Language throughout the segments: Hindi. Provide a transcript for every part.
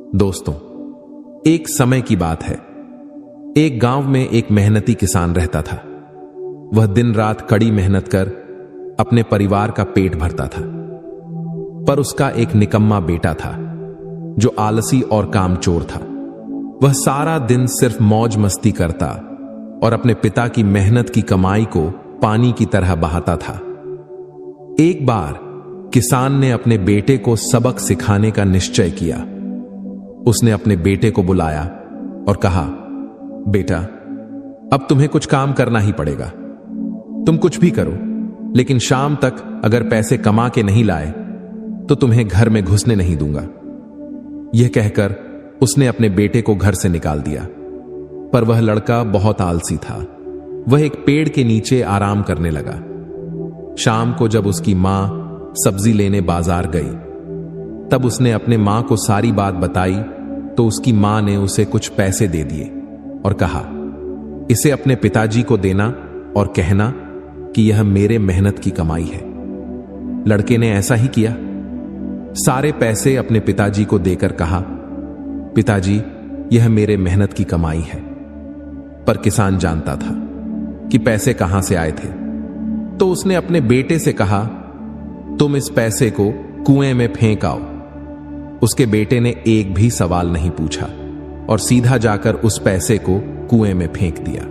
दोस्तों, एक समय की बात है। एक गांव में एक मेहनती किसान रहता था। वह दिन रात कड़ी मेहनत कर अपने परिवार का पेट भरता था। पर उसका एक निकम्मा बेटा था जो आलसी और कामचोर था। वह सारा दिन सिर्फ मौज मस्ती करता और अपने पिता की मेहनत की कमाई को पानी की तरह बहाता था। एक बार किसान ने अपने बेटे को सबक सिखाने का निश्चय किया। उसने अपने बेटे को बुलाया और कहा, बेटा, अब तुम्हें कुछ काम करना ही पड़ेगा। तुम कुछ भी करो, लेकिन शाम तक अगर पैसे कमा के नहीं लाए तो तुम्हें घर में घुसने नहीं दूंगा। यह कहकर उसने अपने बेटे को घर से निकाल दिया। पर वह लड़का बहुत आलसी था। वह एक पेड़ के नीचे आराम करने लगा। शाम को जब उसकी मां सब्जी लेने बाजार गई, तब उसने अपने मां को सारी बात बताई तो उसकी मां ने उसे कुछ पैसे दे दिए और कहा, इसे अपने पिताजी को देना और कहना कि यह मेरे मेहनत की कमाई है। लड़के ने ऐसा ही किया। सारे पैसे अपने पिताजी को देकर कहा, पिताजी, यह मेरे मेहनत की कमाई है। पर किसान जानता था कि पैसे कहां से आए थे, तो उसने अपने बेटे से कहा, तुम इस पैसे को कुएं में फेंक आओ। उसके बेटे ने एक भी सवाल नहीं पूछा और सीधा जाकर उस पैसे को कुएं में फेंक दिया।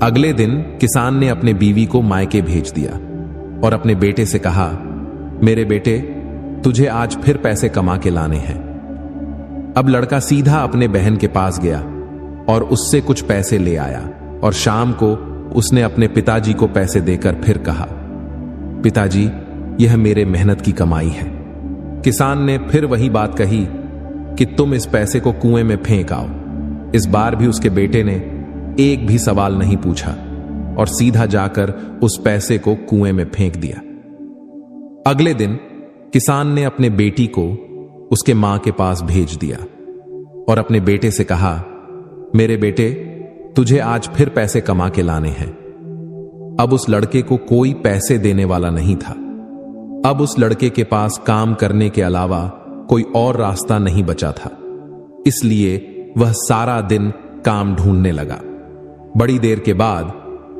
अगले दिन किसान ने अपने बीवी को मायके भेज दिया और अपने बेटे से कहा, मेरे बेटे, तुझे आज फिर पैसे कमा के लाने हैं। अब लड़का सीधा अपने बहन के पास गया और उससे कुछ पैसे ले आया और शाम को उसने अपने पिताजी को पैसे देकर फिर कहा, पिताजी, यह मेरे मेहनत की कमाई है। किसान ने फिर वही बात कही कि तुम इस पैसे को कुएं में फेंक आओ। इस बार भी उसके बेटे ने एक भी सवाल नहीं पूछा और सीधा जाकर उस पैसे को कुएं में फेंक दिया। अगले दिन किसान ने अपने बेटी को उसके मां के पास भेज दिया और अपने बेटे से कहा, मेरे बेटे, तुझे आज फिर पैसे कमा के लाने हैं। अब उस लड़के को कोई पैसे देने वाला नहीं था। अब उस लड़के के पास काम करने के अलावा कोई और रास्ता नहीं बचा था। इसलिए वह सारा दिन काम ढूंढने लगा। बड़ी देर के बाद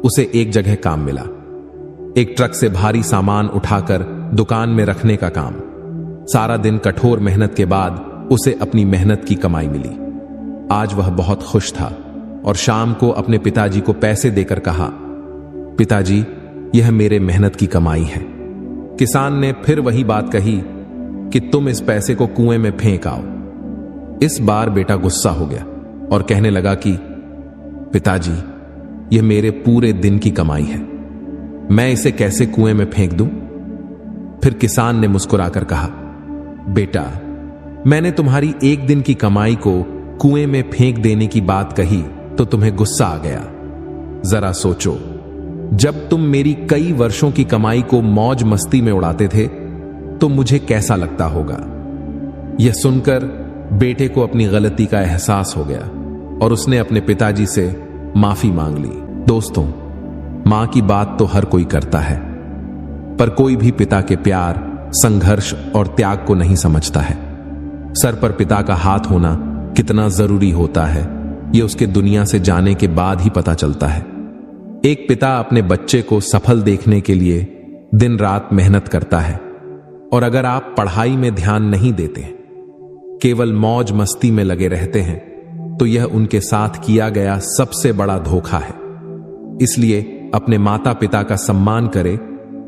उसे एक जगह काम मिला, एक ट्रक से भारी सामान उठाकर दुकान में रखने का काम। सारा दिन कठोर मेहनत के बाद उसे अपनी मेहनत की कमाई मिली। आज वह बहुत खुश था और शाम को अपने पिताजी को पैसे देकर कहा, पिताजी, यह मेरे मेहनत की कमाई है। किसान ने फिर वही बात कही कि तुम इस पैसे को कुएं में फेंक आओ। इस बार बेटा गुस्सा हो गया और कहने लगा कि पिताजी, यह मेरे पूरे दिन की कमाई है, मैं इसे कैसे कुएं में फेंक दूं? फिर किसान ने मुस्कुराकर कहा, बेटा, मैंने तुम्हारी एक दिन की कमाई को कुएं में फेंक देने की बात कही तो तुम्हें गुस्सा आ गया। जरा सोचो, जब तुम मेरी कई वर्षों की कमाई को मौज मस्ती में उड़ाते थे तो मुझे कैसा लगता होगा। यह सुनकर बेटे को अपनी गलती का एहसास हो गया और उसने अपने पिताजी से माफी मांग ली। दोस्तों, मां की बात तो हर कोई करता है, पर कोई भी पिता के प्यार, संघर्ष और त्याग को नहीं समझता है। सर पर पिता का हाथ होना कितना जरूरी होता है, यह उसके दुनिया से जाने के बाद ही पता चलता है। एक पिता अपने बच्चे को सफल देखने के लिए दिन रात मेहनत करता है, और अगर आप पढ़ाई में ध्यान नहीं देते, केवल मौज मस्ती में लगे रहते हैं, तो यह उनके साथ किया गया सबसे बड़ा धोखा है। इसलिए अपने माता पिता का सम्मान करें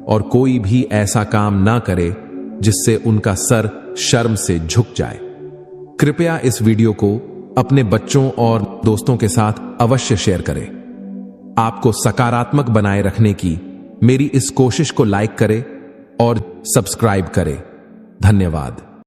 और कोई भी ऐसा काम ना करे जिससे उनका सर शर्म से झुक जाए। कृपया इस वीडियो को अपने बच्चों और दोस्तों के साथ अवश्य शेयर करें। आपको सकारात्मक बनाए रखने की मेरी इस कोशिश को लाइक करें और सब्सक्राइब करें। धन्यवाद।